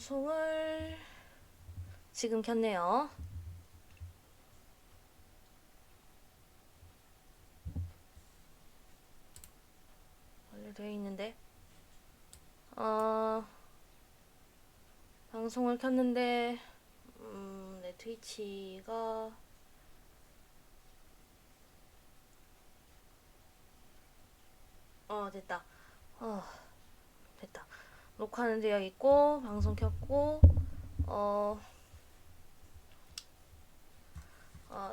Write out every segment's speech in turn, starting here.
방송을 지금 켰네요. 원래 되어 있는데 방송을 켰는데 내 트위치가 됐다. 됐다. 녹화는 되어 있고 방송 켰고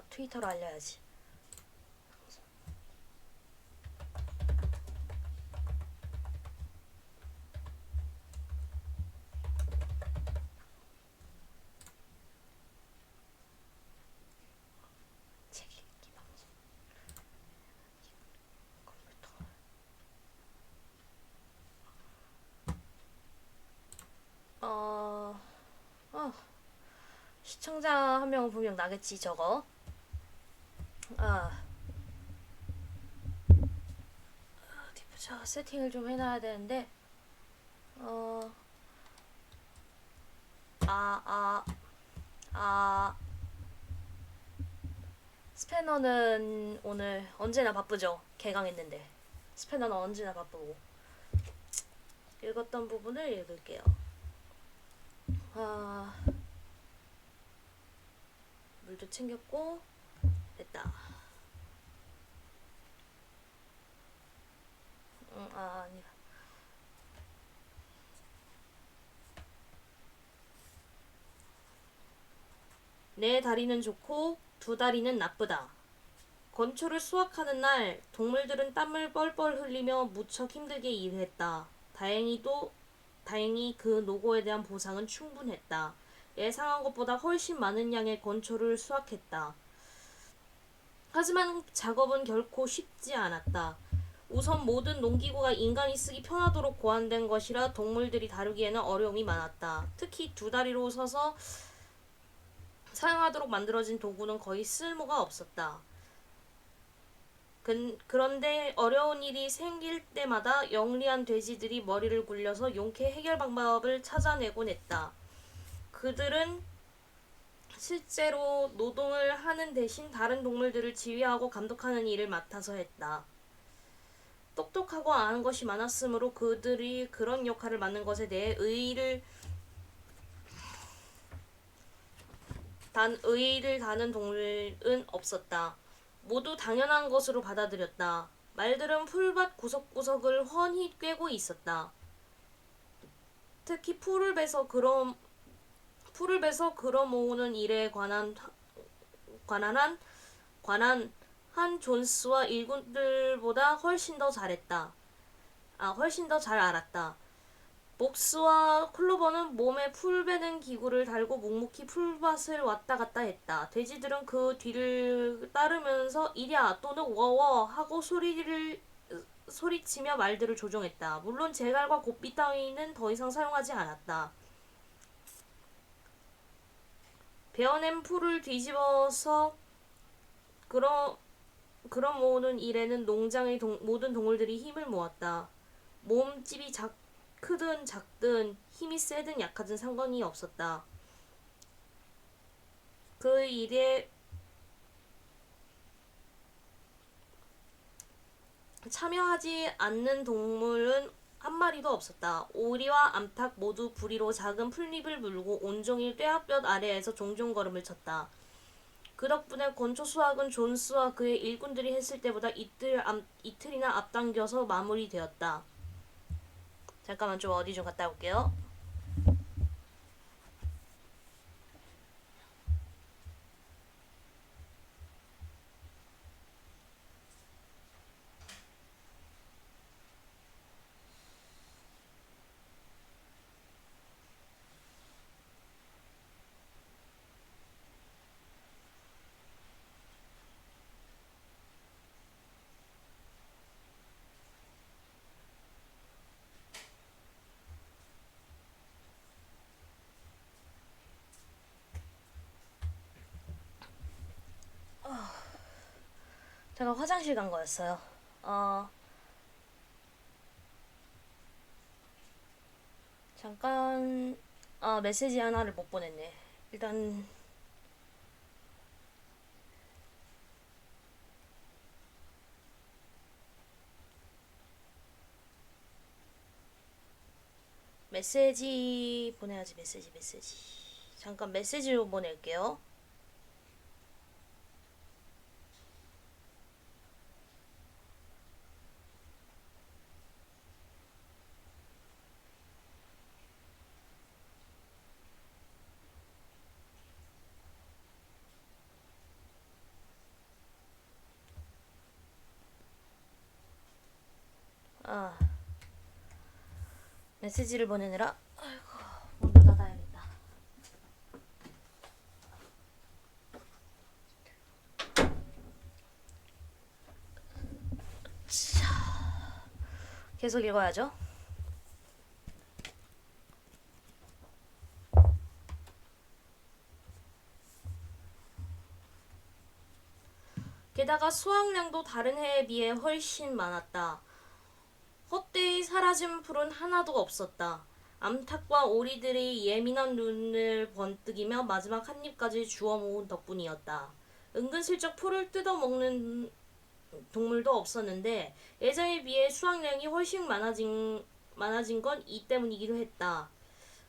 트위터로 알려야지. 책 읽기 방송. 컴퓨터. 시청자 한 명은 분명 나겠지 저거. 어디 보자. 세팅을 좀 해놔야 되는데 어 스패너는 오늘 언제나 바쁘죠. 개강했는데 스패너는 언제나 바쁘고. 읽었던 부분을 읽을게요. 물도 챙겼고 됐다. 아니야. 내 다리는 좋고 두 다리는 나쁘다. 건초를 수확하는 날 동물들은 땀을 뻘뻘 흘리며 무척 힘들게 일했다. 다행히 그 노고에 대한 보상은 충분했다. 예상한 것보다 훨씬 많은 양의 건초를 수확했다. 하지만 작업은 결코 쉽지 않았다. 우선 모든 농기구가 인간이 쓰기 편하도록 고안된 것이라 동물들이 다루기에는 어려움이 많았다. 특히 두 다리로 서서 사용하도록 만들어진 도구는 거의 쓸모가 없었다. 그런데 어려운 일이 생길 때마다 영리한 돼지들이 머리를 굴려서 용케 해결 방법을 찾아내곤 했다. 그들은 실제로 노동을 하는 대신 다른 동물들을 지휘하고 감독하는 일을 맡아서 했다. 똑똑하고 아는 것이 많았으므로 그들이 그런 역할을 맡는 것에 대해 의의를 다는 동물은 없었다. 모두 당연한 것으로 받아들였다. 말들은 풀밭 구석구석을 훤히 꿰고 있었다. 특히 풀을 베서 걸어모으는 일에 관한 한 존스와 일꾼들보다 훨씬 더 잘 알았다. 목스와 클로버는 몸에 풀 베는 기구를 달고 묵묵히 풀밭을 왔다 갔다 했다. 돼지들은 그 뒤를 따르면서 이랴 또는 워워 하고 소리치며 말들을 조종했다. 물론 제갈과 고삐 따위는 더 이상 사용하지 않았다. 베어낸 풀을 뒤집어서 그런 모으는 일에는 농장의 모든 동물들이 힘을 모았다. 몸집이 크든 작든 힘이 세든 약하든 상관이 없었다. 그 일에 참여하지 않는 동물은 한 마리도 없었다. 오리와 암탉 모두 부리로 작은 풀잎을 물고 온종일 뙤약볕 아래에서 종종 걸음을 쳤다. 그 덕분에 건초 수확은 존스와 그의 일꾼들이 했을 때보다 이틀이나 앞당겨서 마무리되었다. 잠깐만 좀 어디 좀 갔다 올게요. 제가 화장실 간 거였어요. 잠깐 아, 메시지 하나를 못 보냈네. 일단 메시지 보내야지. 메시지. 잠깐 메시지로 보낼게요. 아, 메시지를 보내느라 문도 닫아야겠다. 계속 읽어야죠. 게다가 수확량도 다른 해에 비해 훨씬 많았다. 헛되이 사라진 풀은 하나도 없었다. 암탉과 오리들이 예민한 눈을 번뜩이며 마지막 한 입까지 주워 모은 덕분이었다. 은근슬쩍 풀을 뜯어먹는 동물도 없었는데 예전에 비해 수확량이 훨씬 많아진 건 이 때문이기도 했다.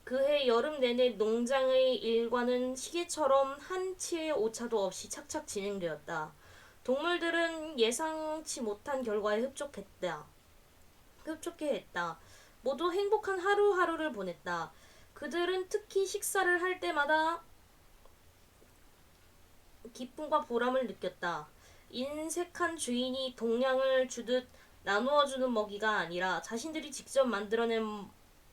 그해 여름 내내 농장의 일과는 시계처럼 한치의 오차도 없이 착착 진행되었다. 동물들은 예상치 못한 결과에 흡족해했다. 모두 행복한 하루하루를 보냈다. 그들은 특히 식사를 할 때마다 기쁨과 보람을 느꼈다. 인색한 주인이 동량을 주듯 나누어주는 먹이가 아니라 자신들이 직접 만들어낸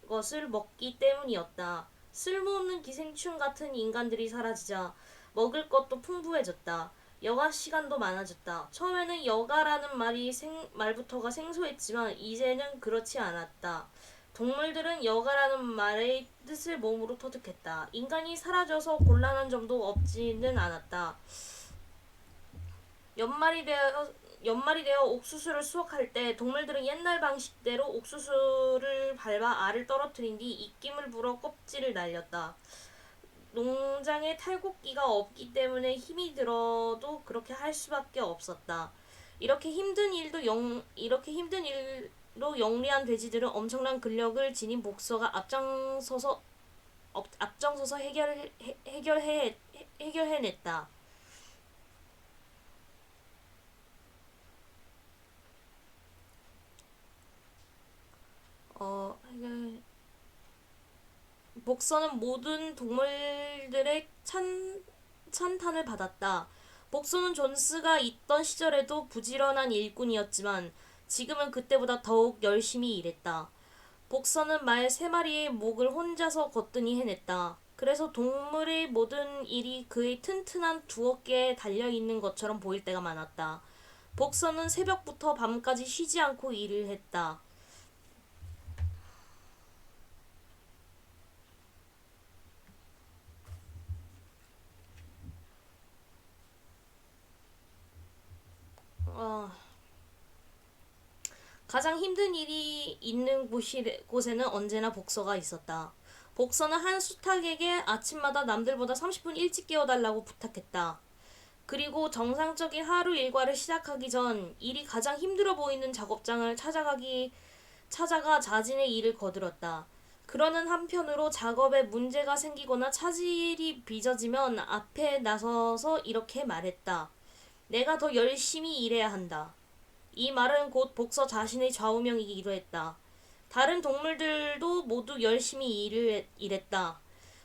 것을 먹기 때문이었다. 쓸모없는 기생충 같은 인간들이 사라지자 먹을 것도 풍부해졌다. 여가 시간도 많아졌다. 처음에는 여가라는 말부터가 생소했지만 이제는 그렇지 않았다. 동물들은 여가라는 말의 뜻을 몸으로 터득했다. 인간이 사라져서 곤란한 점도 없지는 않았다. 연말이 되어 옥수수를 수확할 때 동물들은 옛날 방식대로 옥수수를 밟아 알을 떨어뜨린 뒤 입김을 불어 껍질을 날렸다. 농장에 탈곡기가 없기 때문에 힘이 들어도 그렇게 할 수밖에 없었다. 이렇게 힘든 일로 영리한 돼지들은 엄청난 근력을 지닌 복서가 앞장서서 해결해냈다. 복서는 모든 동물들의 찬탄을 받았다. 복서는 존스가 있던 시절에도 부지런한 일꾼이었지만 지금은 그때보다 더욱 열심히 일했다. 복서는 말 3마리의 목을 혼자서 거뜬히 해냈다. 그래서 동물의 모든 일이 그의 튼튼한 두 어깨에 달려있는 것처럼 보일 때가 많았다. 복서는 새벽부터 밤까지 쉬지 않고 일을 했다. 어, 가장 힘든 일이 있는 곳에는 언제나 복서가 있었다. 복서는 한 수탉에게 아침마다 남들보다 30분 일찍 깨워달라고 부탁했다. 그리고 정상적인 하루 일과를 시작하기 전 일이 가장 힘들어 보이는 작업장을 찾아가 자진의 일을 거들었다. 그러는 한편으로 작업에 문제가 생기거나 차질이 빚어지면 앞에 나서서 이렇게 말했다. 내가 더 열심히 일해야 한다. 이 말은 곧 복서 자신의 좌우명이기도 했다. 다른 동물들도 모두 열심히 일했다.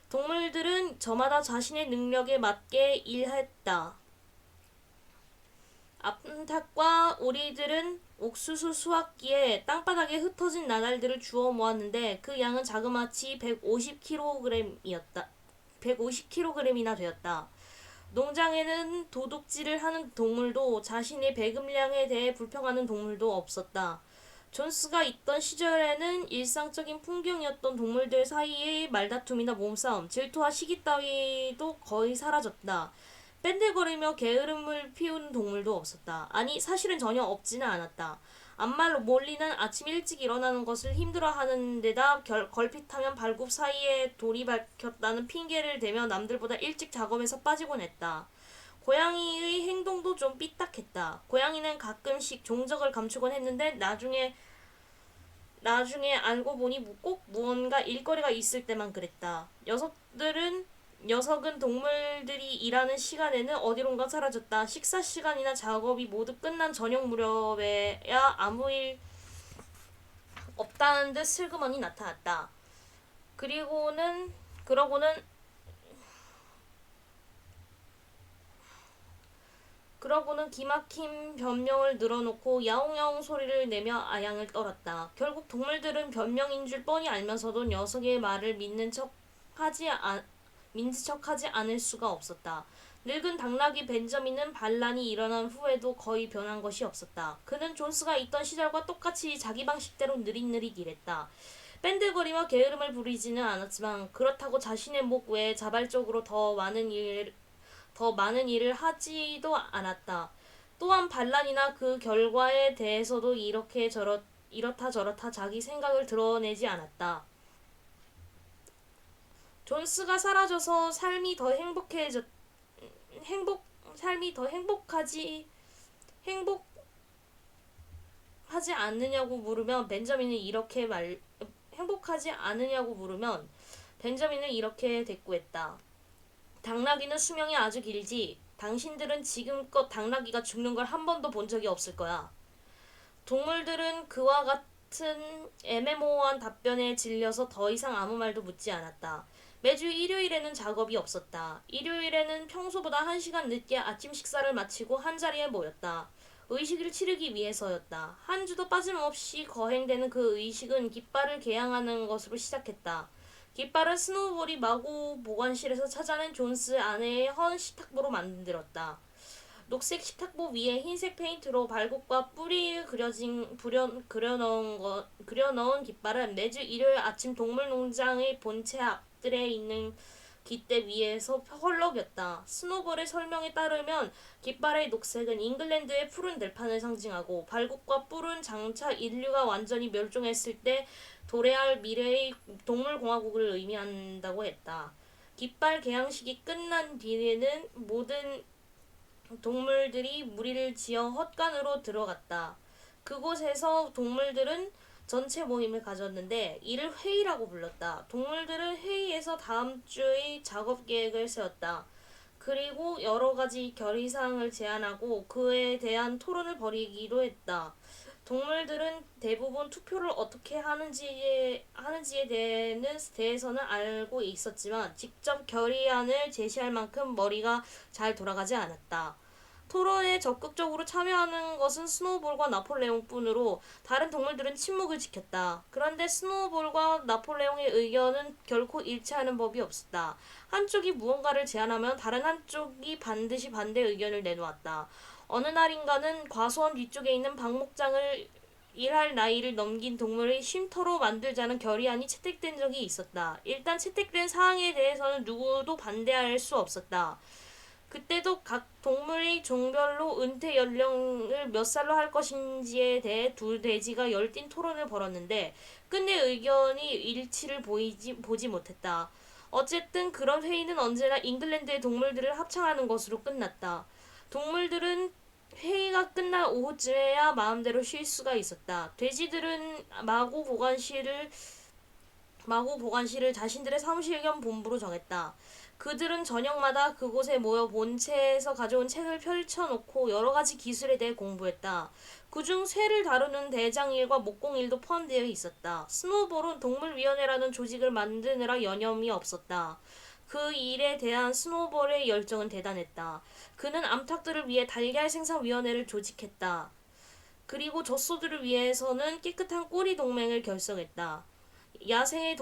동물들은 저마다 자신의 능력에 맞게 일했다. 암탉과 오리들은 옥수수 수확기에 땅바닥에 흩어진 나달들을 주워 모았는데 그 양은 자그마치 150kg이나 되었다. 농장에는 도둑질을 하는 동물도 자신의 배급량에 대해 불평하는 동물도 없었다. 존스가 있던 시절에는 일상적인 풍경이었던 동물들 사이의 말다툼이나 몸싸움, 질투와 시기 따위도 거의 사라졌다. 뺀들거리며 게으름을 피우는 동물도 없었다. 아니, 사실은 전혀 없지는 않았다. 암말로 몰리는 아침 일찍 일어나는 것을 힘들어하는 데다 걸핏하면 발굽 사이에 돌이 박혔다는 핑계를 대며 남들보다 일찍 작업에서 빠지곤 했다. 고양이의 행동도 좀 삐딱했다. 고양이는 가끔씩 종적을 감추곤 했는데 나중에 알고 보니 꼭 무언가 일거리가 있을 때만 그랬다. 녀석은 동물들이 일하는 시간에는 어디론가 사라졌다. 식사 시간이나 작업이 모두 끝난 저녁 무렵에야 아무 일 없다는 듯 슬그머니 나타났다. 그러고는 기막힌 변명을 늘어놓고 야옹야옹 소리를 내며 아양을 떨었다. 결국 동물들은 변명인 줄 뻔히 알면서도 녀석의 말을 믿는 척하지 않을 수가 없었다. 늙은 당나귀 벤저민은 반란이 일어난 후에도 거의 변한 것이 없었다. 그는 존스가 있던 시절과 똑같이 자기 방식대로 느릿느릿 일했다. 뺀들거리며 게으름을 부리지는 않았지만 그렇다고 자신의 목 외에 자발적으로 더 많은 일을 하지도 않았다. 또한 반란이나 그 결과에 대해서도 이렇다 저렇다 자기 생각을 드러내지 않았다. 존스가 사라져서 삶이 더 행복하지 않느냐고 물으면 벤저민은 이렇게 대꾸했다. 당나귀는 수명이 아주 길지. 당신들은 지금껏 당나귀가 죽는 걸 한 번도 본 적이 없을 거야. 동물들은 그와 같은 애매모호한 답변에 질려서 더 이상 아무 말도 묻지 않았다. 매주 일요일에는 작업이 없었다. 일요일에는 평소보다 1시간 늦게 아침 식사를 마치고 한자리에 모였다. 의식을 치르기 위해서였다. 한 주도 빠짐없이 거행되는 그 의식은 깃발을 개양하는 것으로 시작했다. 깃발은 스노우볼이 마구 보관실에서 찾아낸 존스 아내의 헌 식탁보로 만들었다. 녹색 식탁보 위에 흰색 페인트로 발굽과 뿌리 그려넣은 깃발은 매주 일요일 아침 동물농장의 본체 앞들에 있는 깃대 위에서 헐렁였다. 스노볼의 설명에 따르면 깃발의 녹색은 잉글랜드의 푸른 들판을 상징하고 발굽과 뿔은 장차 인류가 완전히 멸종했을 때 도래할 미래의 동물공화국을 의미한다고 했다. 깃발 개양식이 끝난 뒤에는 모든 동물들이 무리를 지어 헛간으로 들어갔다. 그곳에서 동물들은 전체 모임을 가졌는데 이를 회의라고 불렀다. 동물들은 회의에서 다음 주의 작업 계획을 세웠다. 그리고 여러 가지 결의사항을 제안하고 그에 대한 토론을 벌이기도 했다. 동물들은 대부분 투표를 어떻게 하는지에 대해서는 알고 있었지만 직접 결의안을 제시할 만큼 머리가 잘 돌아가지 않았다. 토론에 적극적으로 참여하는 것은 스노우볼과 나폴레옹뿐으로 다른 동물들은 침묵을 지켰다. 그런데 스노우볼과 나폴레옹의 의견은 결코 일치하는 법이 없었다. 한쪽이 무언가를 제안하면 다른 한쪽이 반드시 반대 의견을 내놓았다. 어느 날인가는 과수원 뒤쪽에 있는 방목장을 일할 나이를 넘긴 동물의 쉼터로 만들자는 결의안이 채택된 적이 있었다. 일단 채택된 사항에 대해서는 누구도 반대할 수 없었다. 그때도 각 동물의 종별로 은퇴 연령을 몇 살로 할 것인지에 대해 두 돼지가 열띤 토론을 벌였는데 끝내 의견이 일치를 보지 못했다. 어쨌든 그런 회의는 언제나 잉글랜드의 동물들을 합창하는 것으로 끝났다. 동물들은 회의가 끝난 오후쯤에야 마음대로 쉴 수가 있었다. 돼지들은 마구 보관실을 자신들의 사무실 겸 본부로 정했다. 그들은 저녁마다 그곳에 모여 본체에서 가져온 책을 펼쳐놓고 여러가지 기술에 대해 공부했다. 그중 쇠를 다루는 대장일과 목공일도 포함되어 있었다. 스노우볼은 동물위원회라는 조직을 만드느라 여념이 없었다. 그 일에 대한 스노우볼의 열정은 대단했다. 그는 암탉들을 위해 달걀 생산위원회를 조직했다. 그리고 젖소들을 위해서는 깨끗한 꼬리 동맹을 결성했다. 야생의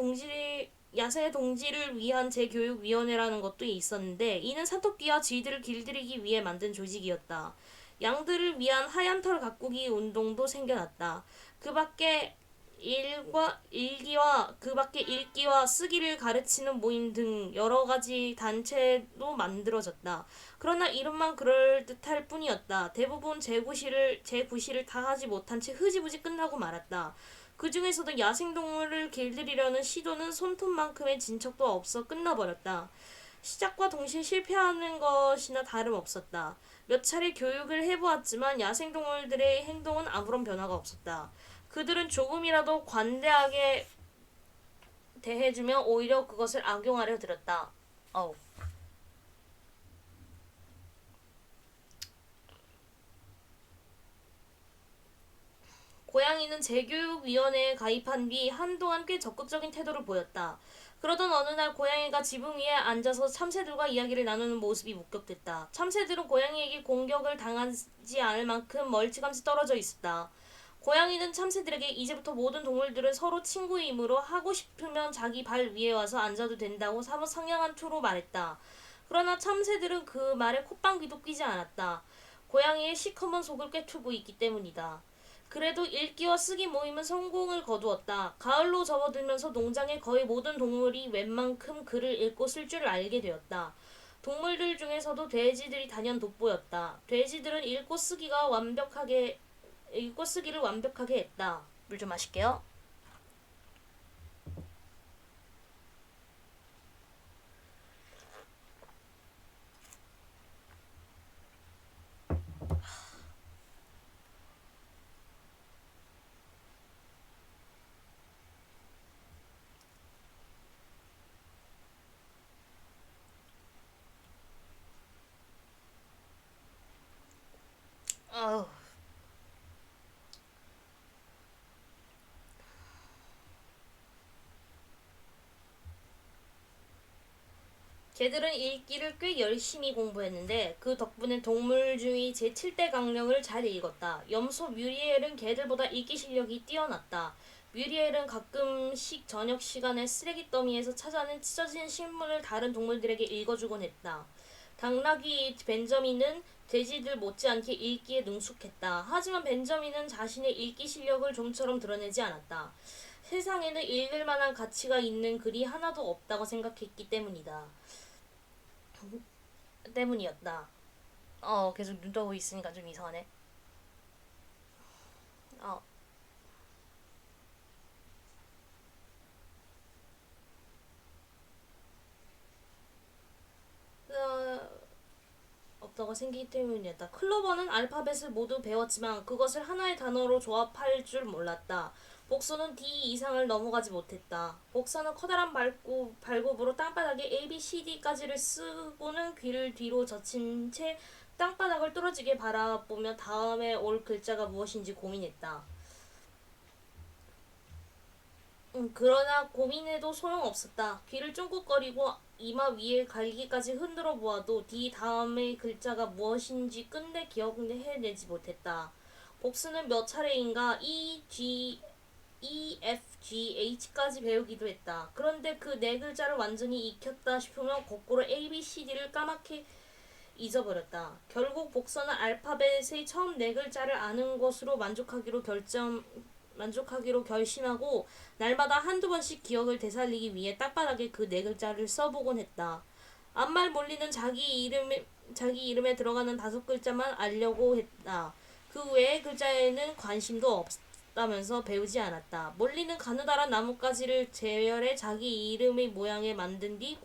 동지를 위한 재교육위원회라는 것도 있었는데 이는 산토끼와 쥐들을 길들이기 위해 만든 조직이었다. 양들을 위한 하얀 털 가꾸기 운동도 생겨났다. 그 밖에 일기와 그 밖에 읽기와 쓰기를 가르치는 모임 등 여러 가지 단체도 만들어졌다. 그러나 이름만 그럴듯할 뿐이었다. 대부분 재구시를 다 하지 못한 채 흐지부지 끝나고 말았다. 그 중에서도 야생동물을 길들이려는 시도는 손톱만큼의 진척도 없어 끝나버렸다. 시작과 동시에 실패하는 것이나 다름없었다. 몇 차례 교육을 해보았지만 야생동물들의 행동은 아무런 변화가 없었다. 그들은 조금이라도 관대하게 대해주면 오히려 그것을 악용하려 들었다. 어우. 고양이는 재교육위원회에 가입한 뒤 한동안 꽤 적극적인 태도를 보였다. 그러던 어느 날 고양이가 지붕 위에 앉아서 참새들과 이야기를 나누는 모습이 목격됐다. 참새들은 고양이에게 공격을 당하지 않을 만큼 멀찌감치 떨어져 있었다. 고양이는 참새들에게 이제부터 모든 동물들은 서로 친구이므로 하고 싶으면 자기 발 위에 와서 앉아도 된다고 사뭇 상냥한 투로 말했다. 그러나 참새들은 그 말에 콧방귀도 뀌지 않았다. 고양이의 시커먼 속을 꿰뚫고 있기 때문이다. 그래도 읽기와 쓰기 모임은 성공을 거두었다. 가을로 접어들면서 농장의 거의 모든 동물이 웬만큼 글을 읽고 쓸 줄 알게 되었다. 동물들 중에서도 돼지들이 단연 돋보였다. 돼지들은 읽고 쓰기를 완벽하게 했다. 물 좀 마실게요. 아우. 걔들은 읽기를 꽤 열심히 공부했는데 그 덕분에 동물주의 제7대 강령을 잘 읽었다. 염소 뮤리엘은 걔들보다 읽기 실력이 뛰어났다. 뮤리엘은 가끔씩 저녁 시간에 쓰레기 더미에서 찾아낸 찢어진 식물을 다른 동물들에게 읽어주곤 했다. 당나귀 벤저민은 돼지들 못지않게 읽기에 능숙했다. 하지만 벤저민은 자신의 읽기 실력을 좀처럼 드러내지 않았다. 세상에는 읽을 만한 가치가 있는 글이 하나도 없다고 생각했기 때문이었다. 계속 눈 떠고 있으니까 좀 이상하네. 어, 어, 없다고 생기기 때문이었다. 클로버는 알파벳을 모두 배웠지만 그것을 하나의 단어로 조합할 줄 몰랐다. 복수는 D 이상을 넘어가지 못했다. 복사는 커다란 발굽으로 땅바닥에 A, B, C, D까지를 쓰고는 귀를 뒤로 젖힌 채 땅바닥을 뚫어지게 바라보며 다음에 올 글자가 무엇인지 고민했다. 그러나 고민해도 소용없었다. 귀를 쫑긋거리고 이마 위에 갈기까지 흔들어 보아도 D 다음의 글자가 무엇인지 끝내 기억해내지 못했다. 복수는 몇 차례인가 E, F, G, H까지 배우기도 했다. 그런데 그 네 글자를 완전히 익혔다 싶으면 거꾸로 A, B, C, D를 까맣게 잊어버렸다. 결국 복서는 알파벳의 처음 네 글자를 아는 것으로 만족하기로 결심하고 날마다 한두 번씩 기억을 되살리기 위해 땅바닥에 그 네 글자를 써보곤 했다. 앞말 몰리는 자기 이름에 들어가는 5글자만 알려고 했다. 그 외의 글자에는 관심도 없다면서 배우지 않았다. 몰리는 가느다란 나뭇가지를 제열해 자기 이름의 모양에 만든 뒤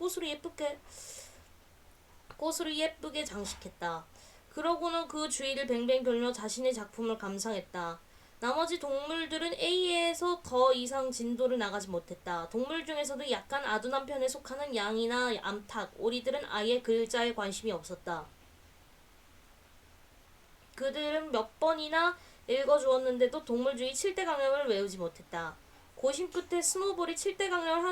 꽃으로 예쁘게 장식했다. 그러고는 그 주위를 뱅뱅 돌며 자신의 작품을 감상했다. 나머지 동물들은 A에서 더 이상 진도를 나가지 못했다. 동물 중에서도 약간 아둔한 편에 속하는 양이나 암탉, 오리들은 아예 글자에 관심이 없었다. 그들은 몇 번이나 읽어주었는데도 동물주의 7대 강령을 외우지 못했다. 고심 끝에 스노볼이 7대 강령을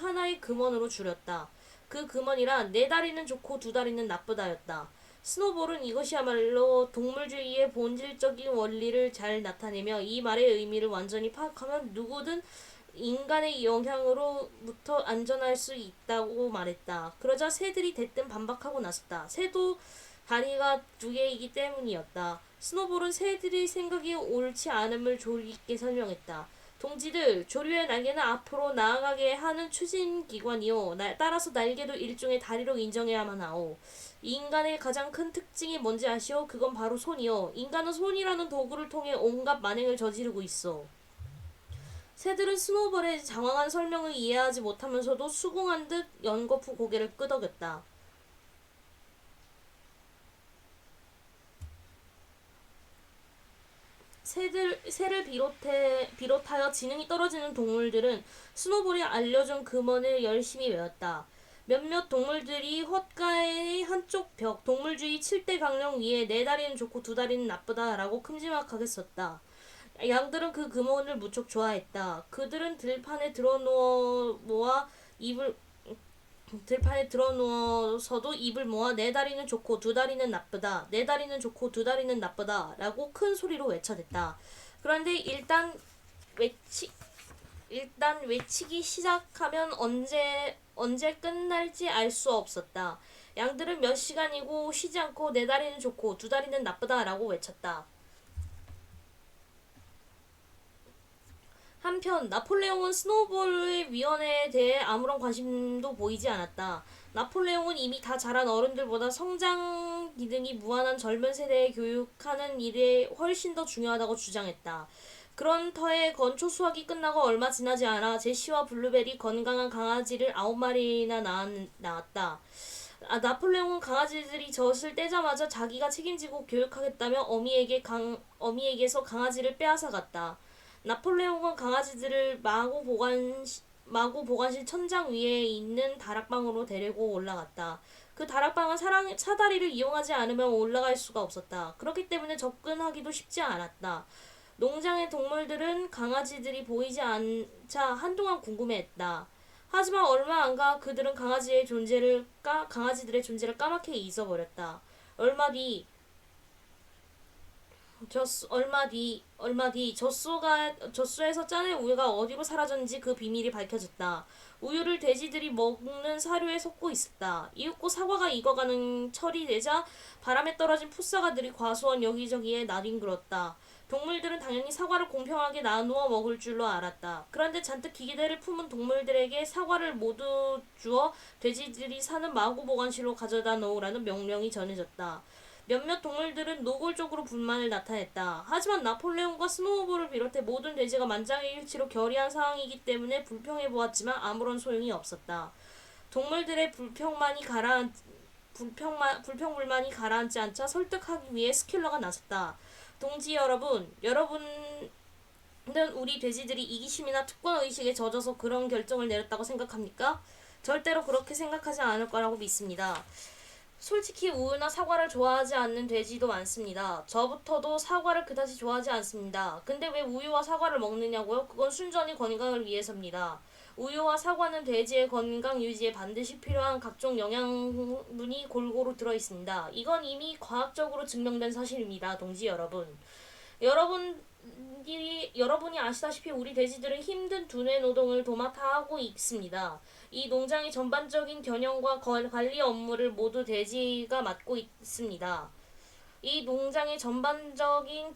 하나의 금원으로 줄였다. 그 금원이란 네 다리는 좋고 두 다리는 나쁘다였다. 스노볼은 이것이야말로 동물주의의 본질적인 원리를 잘 나타내며 이 말의 의미를 완전히 파악하면 누구든 인간의 영향으로부터 안전할 수 있다고 말했다. 그러자 새들이 대뜸 반박하고 나섰다. 새도 다리가 두 개이기 때문이었다. 스노볼은 새들의 생각이 옳지 않음을 조리 있게 설명했다. 동지들, 조류의 날개는 앞으로 나아가게 하는 추진기관이요. 따라서 날개도 일종의 다리로 인정해야만 하오. 인간의 가장 큰 특징이 뭔지 아시오? 그건 바로 손이요. 인간은 손이라는 도구를 통해 온갖 만행을 저지르고 있어. 새들은 스노볼의 장황한 설명을 이해하지 못하면서도 수긍한 듯 연거푸 고개를 끄덕였다. 새를 비롯하여 지능이 떨어지는 동물들은 스노볼이 알려준 금언을 열심히 외웠다. 몇몇 동물들이 헛가의 한쪽 벽, 동물주의 7대 강령 위에 네 다리는 좋고 두 다리는 나쁘다 라고 큼지막하게 썼다. 양들은 그 금언을 무척 좋아했다. 그들은 들판에 들어 누워서도 입을 모아 네 다리는 좋고 두 다리는 나쁘다. 네 다리는 좋고 두 다리는 나쁘다. 라고 큰 소리로 외쳐댔다. 그런데 일단 외치기 시작하면 언제 끝날지 알 수 없었다. 양들은 몇 시간이고 쉬지 않고 네 다리는 좋고 두 다리는 나쁘다. 라고 외쳤다. 한편 나폴레옹은 스노우볼의 위원회에 대해 아무런 관심도 보이지 않았다. 나폴레옹은 이미 다 자란 어른들보다 성장 기능이 무한한 젊은 세대에 교육하는 일에 훨씬 더 중요하다고 주장했다. 그런 터에 건초 수확이 끝나고 얼마 지나지 않아 제시와 블루벨이 건강한 강아지를 9마리나 낳았다. 나폴레옹은 강아지들이 젖을 떼자마자 자기가 책임지고 교육하겠다며 어미에게서 강아지를 빼앗아갔다. 나폴레옹은 강아지들을 마구 보관실 천장 위에 있는 다락방으로 데리고 올라갔다. 그 다락방은 사다리를 이용하지 않으면 올라갈 수가 없었다. 그렇기 때문에 접근하기도 쉽지 않았다. 농장의 동물들은 강아지들이 보이지 않자 한동안 궁금해했다. 하지만 얼마 안 가 그들은 강아지들의 존재를 까맣게 잊어버렸다. 얼마 뒤 얼마 뒤 젖소에서 짜낸 우유가 어디로 사라졌는지 그 비밀이 밝혀졌다. 우유를 돼지들이 먹는 사료에 섞고 있었다. 이윽고 사과가 익어가는 철이 되자 바람에 떨어진 풋사과들이 과수원 여기저기에 나뒹굴었다. 동물들은 당연히 사과를 공평하게 나누어 먹을 줄로 알았다. 그런데 잔뜩 기대를 품은 동물들에게 사과를 모두 주어 돼지들이 사는 마구 보관실로 가져다 놓으라는 명령이 전해졌다. 몇몇 동물들은 노골적으로 불만을 나타냈다. 하지만 나폴레옹과 스노우볼을 비롯해 모든 돼지가 만장일치로 결의한 상황이기 때문에 불평해보았지만 아무런 소용이 없었다. 동물들의 불평불만이 가라앉지 않자 설득하기 위해 스킬러가 나섰다. 동지 여러분은 우리 돼지들이 이기심이나 특권의식에 젖어서 그런 결정을 내렸다고 생각합니까? 절대로 그렇게 생각하지 않을 거라고 믿습니다. 솔직히 우유나 사과를 좋아하지 않는 돼지도 많습니다. 저부터도 사과를 그다지 좋아하지 않습니다. 근데 왜 우유와 사과를 먹느냐고요? 그건 순전히 건강을 위해서입니다. 우유와 사과는 돼지의 건강 유지에 반드시 필요한 각종 영양분이 골고루 들어있습니다. 이건 이미 과학적으로 증명된 사실입니다, 동지 여러분. 여러분이 아시다시피 우리 돼지들은 힘든 두뇌 노동을 도맡아 하고 있습니다. 이 농장의 전반적인 경영과 관리 업무를 모두 돼지가 맡고 있습니다. 이 농장의 전반적인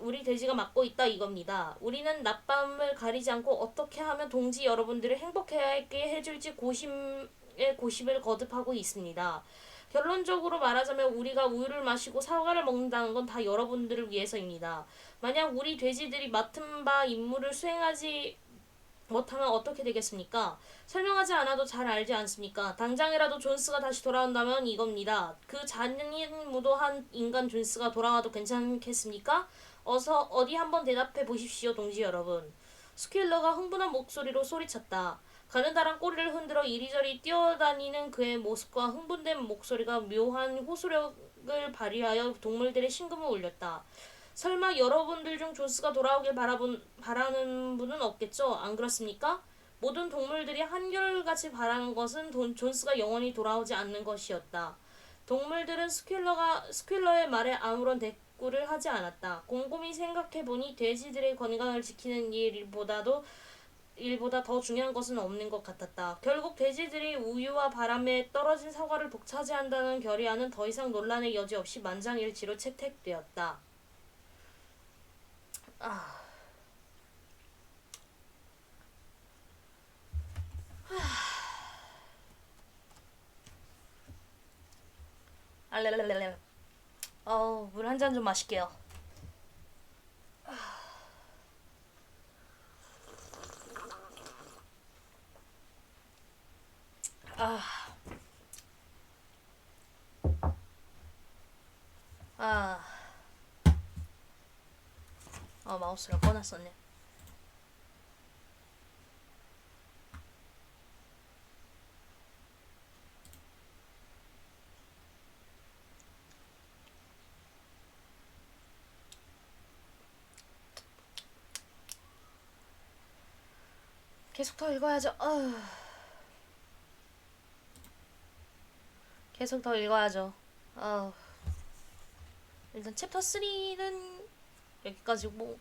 우리 돼지가 맡고 있다 이겁니다. 우리는 낮밤을 가리지 않고 어떻게 하면 동지 여러분들을 행복하게 해줄지 고심을 거듭하고 있습니다. 결론적으로 말하자면 우리가 우유를 마시고 사과를 먹는다는 건 다 여러분들을 위해서입니다. 만약 우리 돼지들이 맡은 바 임무를 수행하지 못하면 어떻게 되겠습니까? 설명하지 않아도 잘 알지 않습니까? 당장이라도 존스가 다시 돌아온다면 이겁니다. 그 잔인무도한 인간 존스가 돌아와도 괜찮겠습니까? 어디 한번 대답해 보십시오, 동지 여러분. 스퀼러가 흥분한 목소리로 소리쳤다. 가느다란 꼬리를 흔들어 이리저리 뛰어다니는 그의 모습과 흥분된 목소리가 묘한 호소력을 발휘하여 동물들의 심금을 울렸다. 설마 여러분들 중 존스가 돌아오길 바라는 분은 없겠죠? 안 그렇습니까? 모든 동물들이 한결같이 바라는 것은 존스가 영원히 돌아오지 않는 것이었다. 동물들은 스퀼러의 말에 아무런 대꾸를 하지 않았다. 곰곰이 생각해보니 돼지들의 건강을 지키는 일보다도 일보다 더 중요한 것은 없는 것 같았다. 결국 돼지들이 우유와 바람에 떨어진 사과를 독차지한다는 결의안은 더 이상 논란의 여지 없이 만장일치로 채택되었다. 알레레레레. 물 한 잔 좀 마실게요. 아, 아, 마우스를 꺼놨었네. 계속 더 읽어야죠. 계속 더 읽어야죠. 일단 챕터 3는 여기까지고,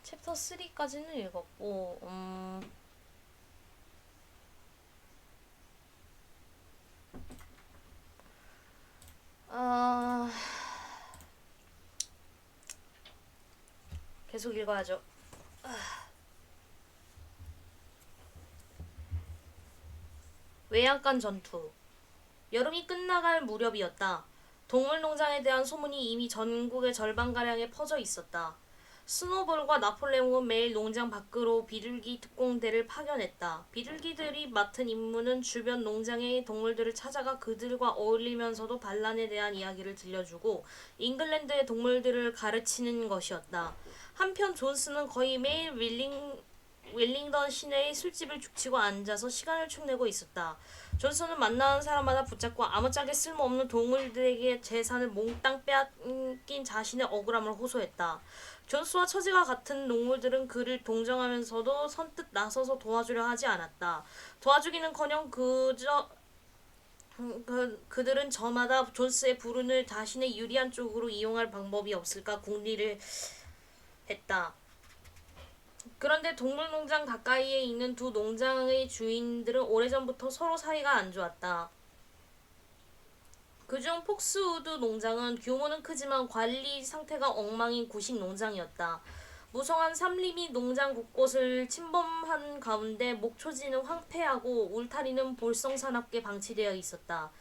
챕터 3까지는 읽었고, 계속 읽어야죠. 외양간 전투. 여름이 끝나갈 무렵이었다. 동물농장에 대한 소문이 이미 전국의 절반가량에 퍼져 있었다. 스노볼과 나폴레옹은 매일 농장 밖으로 비둘기 특공대를 파견했다. 비둘기들이 맡은 임무는 주변 농장의 동물들을 찾아가 그들과 어울리면서도 반란에 대한 이야기를 들려주고 잉글랜드의 동물들을 가르치는 것이었다. 한편 존스는 거의 매일 웰링던 시내의 술집을 죽치고 앉아서 시간을 축내고 있었다. 존슨은 만나는 사람마다 붙잡고 아무짝에 쓸모없는 동물들에게 재산을 몽땅 빼앗긴 자신의 억울함을 호소했다. 존스와 처지가 같은 동물들은 그를 동정하면서도 선뜻 나서서 도와주려 하지 않았다. 도와주기는커녕 그들은 저마다 존스의 불운을 자신의 유리한 쪽으로 이용할 방법이 없을까 궁리를 했다. 그런데 동물농장 가까이에 있는 두 농장의 주인들은 오래전부터 서로 사이가 안 좋았다. 그중 폭스우드 농장은 규모는 크지만 관리 상태가 엉망인 구식 농장이었다. 무성한 삼림이 농장 곳곳을 침범한 가운데 목초지는 황폐하고 울타리는 볼썽사납게 방치되어 있었다.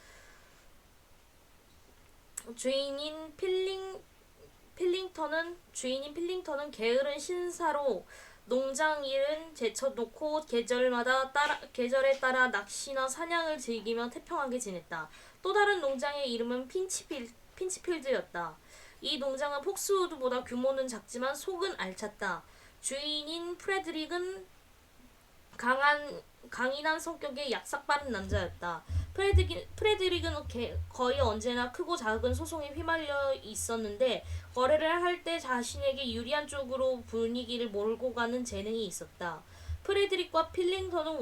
주인인 필링턴은 게으른 신사로 농장 일은 제쳐놓고 계절에 따라 낚시나 사냥을 즐기며 태평하게 지냈다. 또 다른 농장의 이름은 핀치필드였다. 이 농장은 폭스우드보다 규모는 작지만 속은 알찼다. 주인인 프레드릭은 강인한 성격의 약삭빠른 남자였다. 프레드릭은 거의 언제나 크고 작은 소송에 휘말려 있었는데 거래를 할 때 자신에게 유리한 쪽으로 분위기를 몰고 가는 재능이 있었다. 프레드릭과 필킹턴은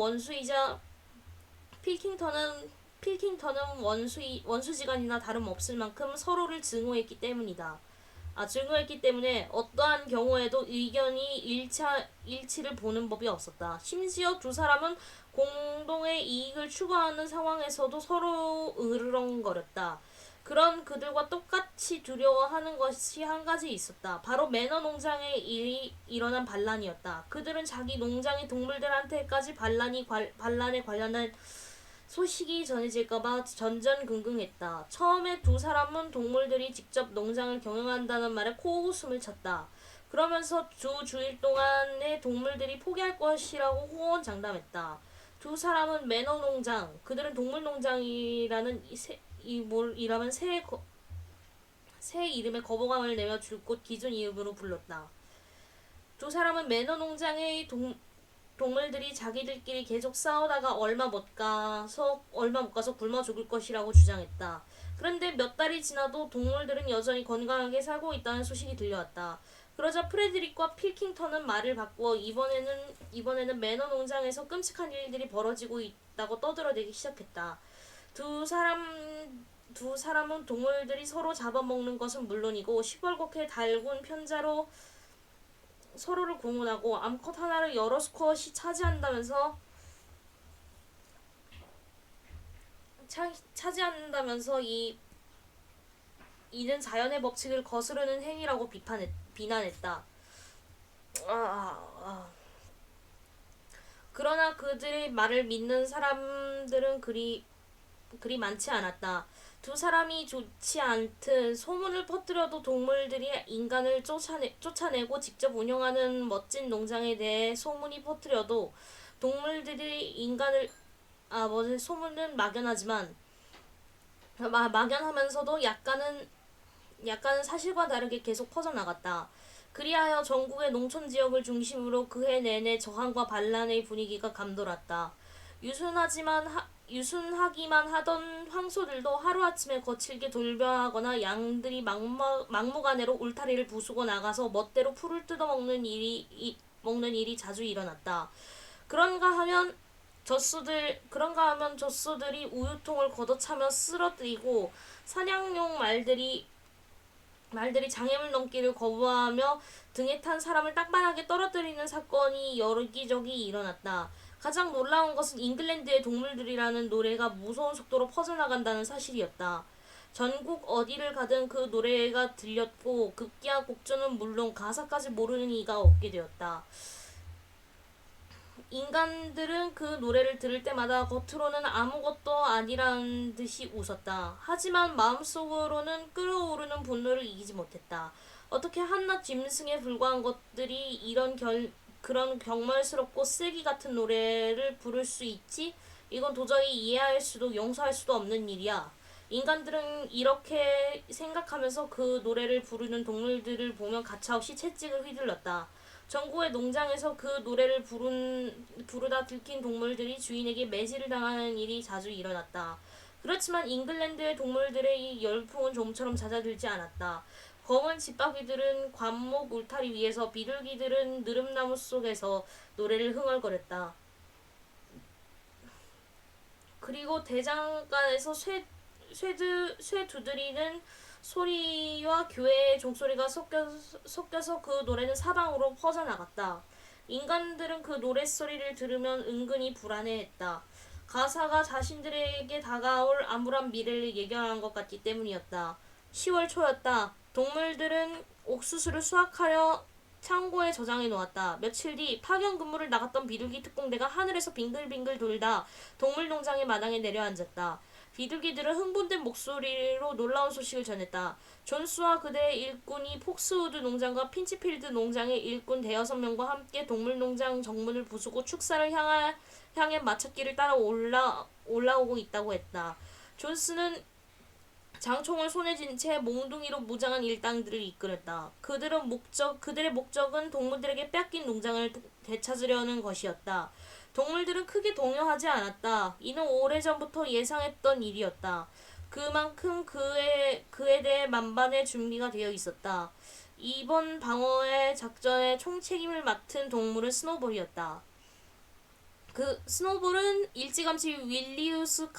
원수지간이나 다름없을 만큼 서로를 증오했기 때문에 어떠한 경우에도 의견이 일치를 보는 법이 없었다. 심지어 두 사람은 공동의 이익을 추구하는 상황에서도 서로 으르렁거렸다. 그런 그들과 똑같이 두려워하는 것이 한 가지 있었다. 바로 매너 농장에 일어난 반란이었다. 그들은 자기 농장의 동물들한테까지 반란에 관련한 소식이 전해질까봐 전전긍긍했다. 처음에 두 사람은 동물들이 직접 농장을 경영한다는 말에 코웃음을 쳤다. 그러면서 두 주일 동안에 동물들이 포기할 것이라고 호언장담했다. 두 사람은 매너농장, 그들은 동물농장이라는 새 이름에 거부감을 내며 줄곧 기존 이름으로 불렀다. 두 사람은 매너농장의 동물들이 자기들끼리 계속 싸우다가 얼마 못 가서 굶어 죽을 것이라고 주장했다. 그런데 몇 달이 지나도 동물들은 여전히 건강하게 살고 있다는 소식이 들려왔다. 그러자 프레드릭과 필킹턴은 말을 바꾸어 이번에는 매너 농장에서 끔찍한 일들이 벌어지고 있다고 떠들어대기 시작했다. 두 사람은 동물들이 서로 잡아먹는 것은 물론이고 시뻘겋게 달군 편자로 서로를 고문하고 암컷 하나를 여러 수컷이 차지한다면서 이는 자연의 법칙을 거스르는 행위라고 비난했다. 그러나 그들의 말을 믿는 사람들은 그리 많지 않았다. 두 사람이 좋지 않든 소문을 퍼뜨려도 동물들이 인간을 쫓아내고 직접 운영하는 멋진 농장에 대해 소문이 퍼뜨려도 동물들이 소문은 막연하면서도 약간은 사실과 다르게 계속 퍼져나갔다. 그리하여 전국의 농촌 지역을 중심으로 그해 내내 저항과 반란의 분위기가 감돌았다. 유순하기만 하던 황소들도 하루아침에 거칠게 돌변하거나 양들이 막무가내로 울타리를 부수고 나가서 멋대로 풀을 뜯어먹는 일이 자주 일어났다. 그런가 하면 젖소들이 우유통을 걷어차며 쓰러뜨리고 사냥용 말들이 장애물 넘기를 거부하며 등에 탄 사람을 땅바닥에 떨어뜨리는 사건이 여기저기 일어났다. 가장 놀라운 것은 잉글랜드의 동물들이라는 노래가 무서운 속도로 퍼져나간다는 사실이었다. 전국 어디를 가든 그 노래가 들렸고 급기야 곡조는 물론 가사까지 모르는 이가 없게 되었다. 인간들은 그 노래를 들을 때마다 겉으로는 아무것도 아니라는 듯이 웃었다. 하지만 마음속으로는 끓어오르는 분노를 이기지 못했다. 어떻게 한낱 짐승에 불과한 것들이 그런 경멸스럽고 쓰레기 같은 노래를 부를 수 있지? 이건 도저히 이해할 수도 용서할 수도 없는 일이야. 인간들은 이렇게 생각하면서 그 노래를 부르는 동물들을 보며 가차없이 채찍을 휘둘렀다. 전국의 농장에서 그 노래를 부르다 들킨 동물들이 주인에게 매질을 당하는 일이 자주 일어났다. 그렇지만 잉글랜드의 동물들의 열풍은 좀처럼 잦아들지 않았다. 검은 집바퀴들은 관목 울타리 위에서, 비둘기들은 느릅나무 속에서 노래를 흥얼거렸다. 그리고 대장간에서 쇠 두드리는 소리와 교회의 종소리가 섞여서 그 노래는 사방으로 퍼져나갔다. 인간들은 그 노랫소리를 들으면 은근히 불안해했다. 가사가 자신들에게 다가올 암울한 미래를 예견한 것 같기 때문이었다. 10월 초였다. 동물들은 옥수수를 수확하려 창고에 저장해 놓았다. 며칠 뒤 파견 근무를 나갔던 비둘기 특공대가 하늘에서 빙글빙글 돌다 동물농장의 마당에 내려앉았다. 비둘기들은 흥분된 목소리로 놀라운 소식을 전했다. 존스와 그대의 일꾼이 폭스우드 농장과 핀치필드 농장의 일꾼 5명과 함께 동물농장 정문을 부수고 축사를 향해 마찻길을 따라 올라오고 있다고 했다. 존스는 장총을 손에 쥔 채 몽둥이로 무장한 일당들을 이끌었다. 그들의 목적은 동물들에게 뺏긴 농장을 되찾으려는 것이었다. 동물들은 크게 동요하지 않았다. 이는 오래전부터 예상했던 일이었다. 그만큼 그에 대해 만반의 준비가 되어 있었다. 이번 방어의 작전의 총책임을 맡은 동물은 스노볼이었다. 스노볼은 일찌감치 율리우스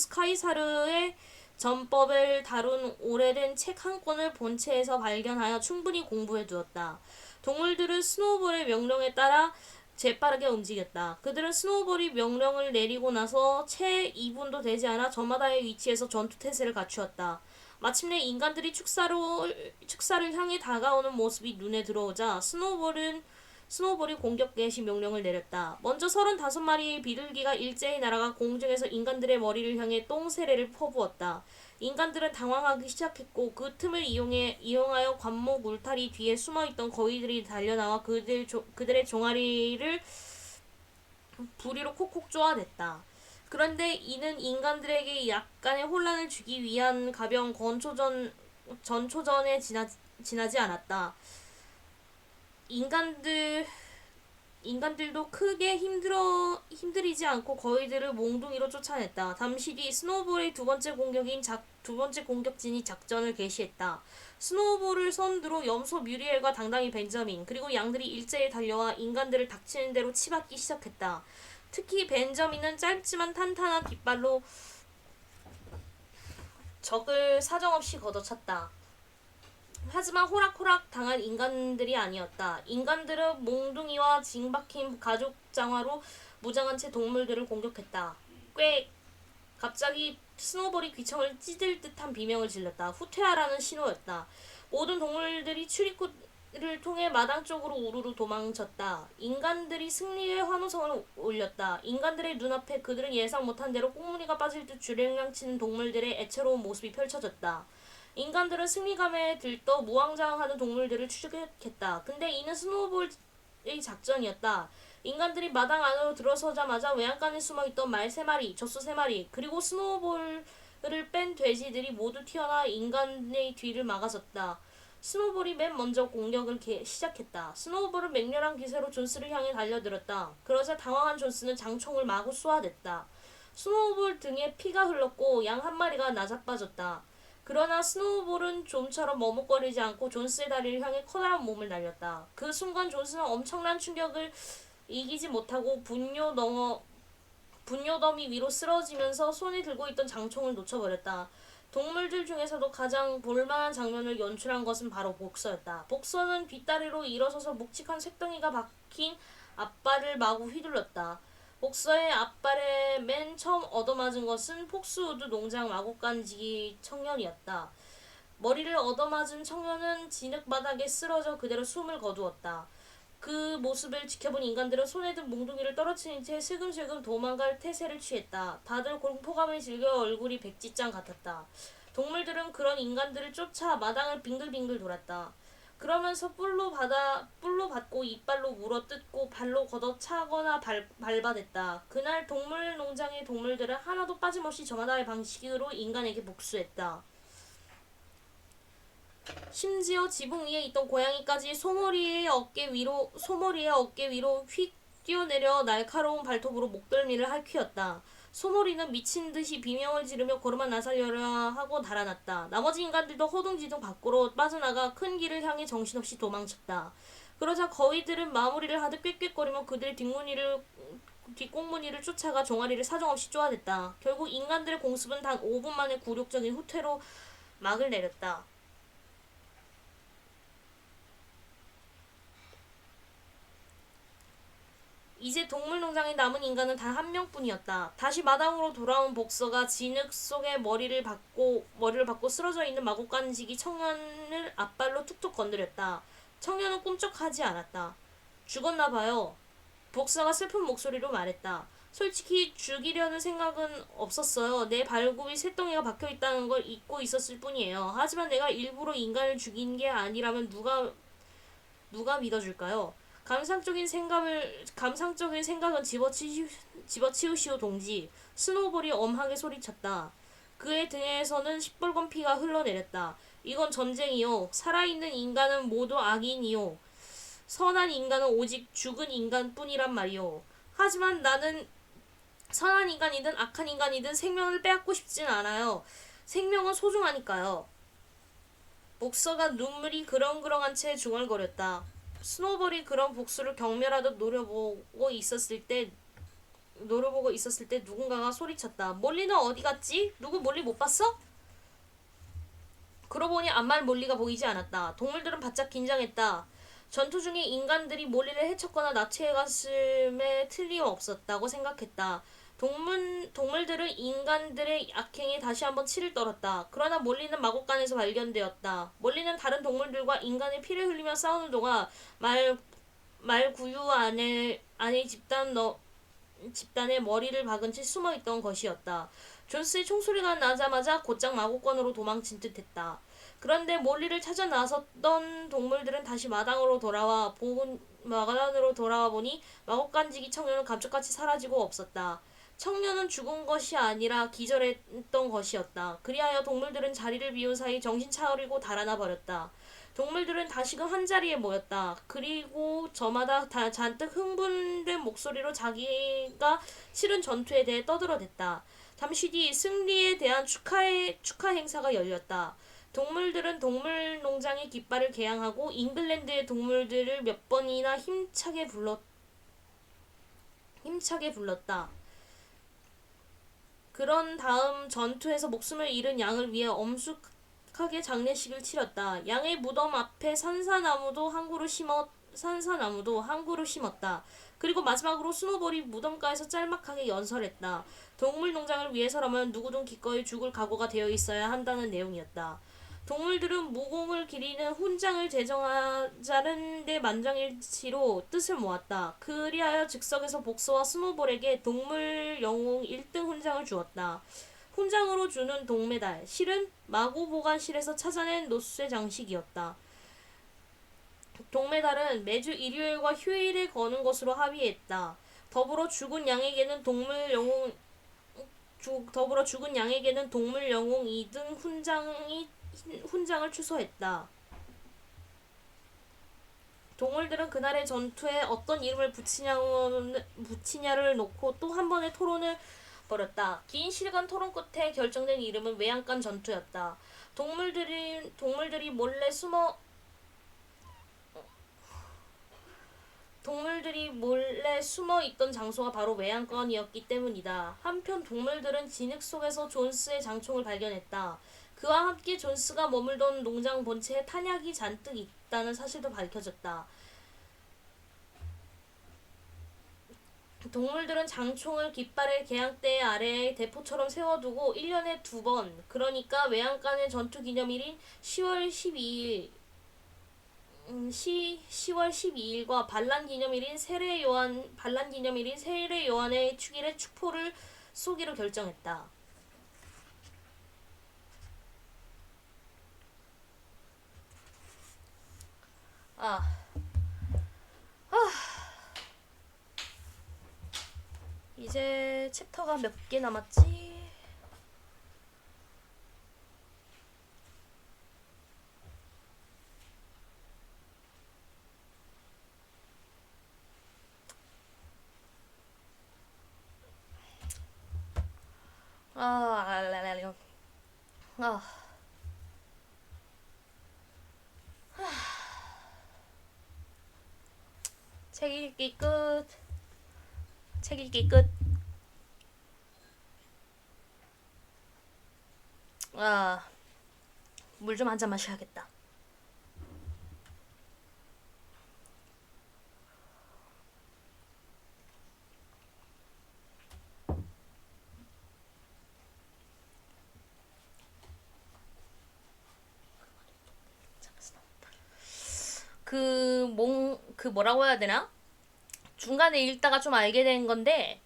카이사르의 전법을 다룬 오래된 책 한 권을 본체에서 발견하여 충분히 공부해 두었다. 동물들은 스노우볼의 명령에 따라 재빠르게 움직였다. 그들은 스노우볼이 명령을 내리고 나서 채 2분도 되지 않아 저마다의 위치에서 전투태세를 갖추었다. 마침내 인간들이 축사를 향해 다가오는 모습이 눈에 들어오자 스노우볼이 공격 개시 명령을 내렸다. 먼저 35마리의 비둘기가 일제히 날아가 공중에서 인간들의 머리를 향해 똥세례를 퍼부었다. 인간들은 당황하기 시작했고 그 틈을 이용하여 관목 울타리 뒤에 숨어있던 거위들이 달려나와 그들의 종아리를 부리로 콕콕 쪼아댔다. 그런데 이는 인간들에게 약간의 혼란을 주기 위한 가벼운 전초전에 지나지 않았다. 인간들 인간들도 크게 힘들이지 않고 거위들을 몽둥이로 쫓아냈다. 잠시 뒤 스노우볼의 두 번째 공격진이 작전을 개시했다. 스노우볼을 선두로 염소 뮤리엘과 당당히 벤저민, 그리고 양들이 일제히 달려와 인간들을 닥치는 대로 치받기 시작했다. 특히 벤저민은 짧지만 탄탄한 뒷발로 적을 사정없이 걷어찼다. 하지만 호락호락 당한 인간들이 아니었다. 인간들은 몽둥이와 징박힌 가죽 장화로 무장한 채 동물들을 공격했다. 꽤 갑자기 스노볼이 귀청을 찢을 듯한 비명을 질렀다. 후퇴하라는 신호였다. 모든 동물들이 출입구를 통해 마당 쪽으로 우르르 도망쳤다. 인간들이 승리의 환호성을 올렸다. 인간들의 눈앞에 그들은 예상 못한 대로 꽁무니가 빠질 듯 주랭랑치는 동물들의 애처로운 모습이 펼쳐졌다. 인간들은 승리감에 들떠 무왕장하는 동물들을 추격했다. 근데 이는 스노우볼의 작전이었다. 인간들이 마당 안으로 들어서자마자 외양간에 숨어있던 말 3마리, 젖소 3마리, 그리고 스노우볼을 뺀 돼지들이 모두 튀어나와 인간의 뒤를 막아섰다. 스노우볼이 맨 먼저 공격을 시작했다. 스노우볼은 맹렬한 기세로 존스를 향해 달려들었다. 그러자 당황한 존스는 장총을 마구 쏘아댔다. 스노우볼 등에 피가 흘렀고 양 한 마리가 나자빠졌다. 그러나 스노우볼은 좀처럼 머뭇거리지 않고 존스의 다리를 향해 커다란 몸을 날렸다. 그 순간 존스는 엄청난 충격을 이기지 못하고 분뇨더미 위로 쓰러지면서 손에 들고 있던 장총을 놓쳐버렸다. 동물들 중에서도 가장 볼만한 장면을 연출한 것은 바로 복서였다. 복서는 뒷다리로 일어서서 묵직한 쇳덩이가 박힌 앞발을 마구 휘둘렀다. 복서의 앞발에 맨 처음 얻어맞은 것은 폭스우드 농장 마구간지 청년이었다. 머리를 얻어맞은 청년은 진흙바닥에 쓰러져 그대로 숨을 거두었다. 그 모습을 지켜본 인간들은 손에 든 몽둥이를 떨어뜨린 채 슬금슬금 도망갈 태세를 취했다. 다들 공포감을 즐겨 얼굴이 백지장 같았다. 동물들은 그런 인간들을 쫓아 마당을 빙글빙글 돌았다. 그러면서 뿔로 받고 이빨로 물어뜯고 발로 걷어차거나 밟아댔다. 그날 동물농장의 동물들은 하나도 빠짐없이 저마다의 방식으로 인간에게 복수했다. 심지어 지붕 위에 있던 고양이까지 소머리의 어깨 위로 휙 뛰어내려 날카로운 발톱으로 목덜미를 핥히었다. 소머리는 미친 듯이 비명을 지르며 걸음아 나서려라 하고 달아났다. 나머지 인간들도 허둥지둥 밖으로 빠져나가 큰 길을 향해 정신없이 도망쳤다. 그러자 거위들은 마무리를 하듯 꾀꾀거리며 그들의 뒷꽁무니를 쫓아가 종아리를 사정없이 쪼아댔다. 결국 인간들의 공습은 단 5분 만에 굴욕적인 후퇴로 막을 내렸다. 이제 동물농장에 남은 인간은 단 한 명뿐이었다. 다시 마당으로 돌아온 복서가 진흙 속에 머리를 박고 쓰러져 있는 마구간지기 청년을 앞발로 툭툭 건드렸다. 청년은 꿈쩍하지 않았다. 죽었나 봐요. 복서가 슬픈 목소리로 말했다. 솔직히 죽이려는 생각은 없었어요. 내 발굽이 쇳덩이가 박혀있다는 걸 잊고 있었을 뿐이에요. 하지만 내가 일부러 인간을 죽인 게 아니라면 누가 믿어줄까요? 감상적인 생각은 집어치우시오 동지. 스노우볼이 엄하게 소리쳤다. 그의 등에서는 시뻘건 피가 흘러내렸다. 이건 전쟁이요. 살아있는 인간은 모두 악인이요. 선한 인간은 오직 죽은 인간뿐이란 말이요. 하지만 나는 선한 인간이든 악한 인간이든 생명을 빼앗고 싶진 않아요. 생명은 소중하니까요. 목서가 눈물이 그렁그렁한 채 중얼거렸다. 스노우볼이 그런 복수를 경멸하듯 노려보고 있었을 때 누군가가 소리쳤다. 몰리는 어디 갔지? 누구 몰리 못 봤어? 그러고 보니 암말 몰리가 보이지 않았다. 동물들은 바짝 긴장했다. 전투 중에 인간들이 몰리를 해쳤거나 납치해갔음에 틀림없었다고 생각했다. 동물들은 인간들의 악행에 다시 한번 치를 떨었다. 그러나 몰리는 마곡간에서 발견되었다. 몰리는 다른 동물들과 인간의 피를 흘리며 싸우는 동안 말구유 안에 집단의 머리를 박은 채 숨어있던 것이었다. 존스의 총소리가 나자마자 곧장 마곡간으로 도망친 듯했다. 그런데 몰리를 찾아 나섰던 동물들은 다시 마당으로 돌아와 보니 마곡간지기 청년은 감쪽같이 사라지고 없었다. 청년은 죽은 것이 아니라 기절했던 것이었다. 그리하여 동물들은 자리를 비운 사이 정신 차리고 달아나 버렸다. 동물들은 다시금 한자리에 모였다. 그리고 저마다 다 잔뜩 흥분된 목소리로 자기가 치른 전투에 대해 떠들어댔다. 잠시 뒤 승리에 대한 축하 행사가 열렸다. 동물들은 동물농장의 깃발을 개양하고 잉글랜드의 동물들을 몇 번이나 힘차게 불렀다. 그런 다음 전투에서 목숨을 잃은 양을 위해 엄숙하게 장례식을 치렀다. 양의 무덤 앞에 산사나무도 한 그루 심었다. 그리고 마지막으로 스노볼이 무덤가에서 짤막하게 연설했다. 동물농장을 위해서라면 누구든 기꺼이 죽을 각오가 되어 있어야 한다는 내용이었다. 동물들은 무공을 기리는 훈장을 제정하자는 데 만장일치로 뜻을 모았다. 그리하여 즉석에서 복서와 스노볼에게 동물 영웅 1등 훈장을 주었다. 훈장으로 주는 동메달, 실은 마구 보관실에서 찾아낸 노쇠 장식이었다. 동메달은 매주 일요일과 휴일에 거는 것으로 합의했다. 더불어 죽은 양에게는 동물 영웅 2등 훈장을 추서했다. 동물들은 그날의 전투에 어떤 이름을 붙이냐를 놓고 또 한 번의 토론을 벌였다. 긴 시간 토론 끝에 결정된 이름은 외양간 전투였다. 동물들이 몰래 숨어 있던 장소가 바로 외양간이었기 때문이다. 한편 동물들은 진흙 속에서 존스의 장총을 발견했다. 그와 함께 존스가 머물던 농장 본체에 탄약이 잔뜩 있다는 사실도 밝혀졌다. 동물들은 장총을 깃발의 개양대 아래에 대포처럼 세워두고 1년에 2번, 그러니까 외양간의 전투 기념일인 10월 12일과 반란 기념일인 세례 요한의 축일에 축포를 쏘기로 결정했다. 이제 챕터가 몇 개 남았지? 책 읽기 끝. 물 좀 한 잔 마셔야겠다. 뭐라고 해야 되나? 중간에 읽다가 좀 알게 된 건데,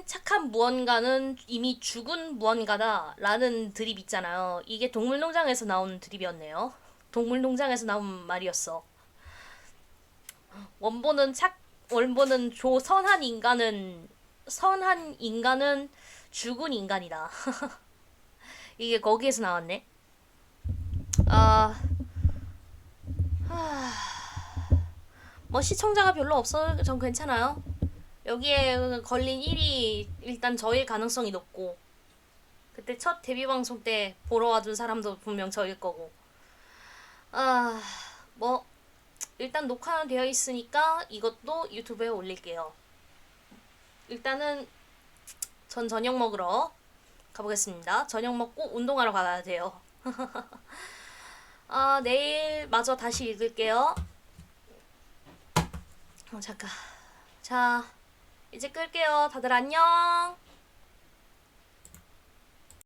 착한 무언가는 이미 죽은 무언가다라는 드립 있잖아요. 이게 동물농장에서 나온 드립이었네요. 동물농장에서 나온 말이었어. 원본은 선한 인간은 죽은 인간이다. 이게 거기에서 나왔네. 뭐 시청자가 별로 없어서 전 괜찮아요. 여기에 걸린 일이 일단 저일 가능성이 높고, 그때 첫 데뷔 방송 때 보러 와준 사람도 분명 저일 거고. 뭐 일단 녹화는 되어 있으니까 이것도 유튜브에 올릴게요. 일단은 전 저녁 먹으러 가보겠습니다. 저녁 먹고 운동하러 가야 돼요. 내일 마저 다시 읽을게요. 잠깐. 자, 이제 끌게요. 다들 안녕.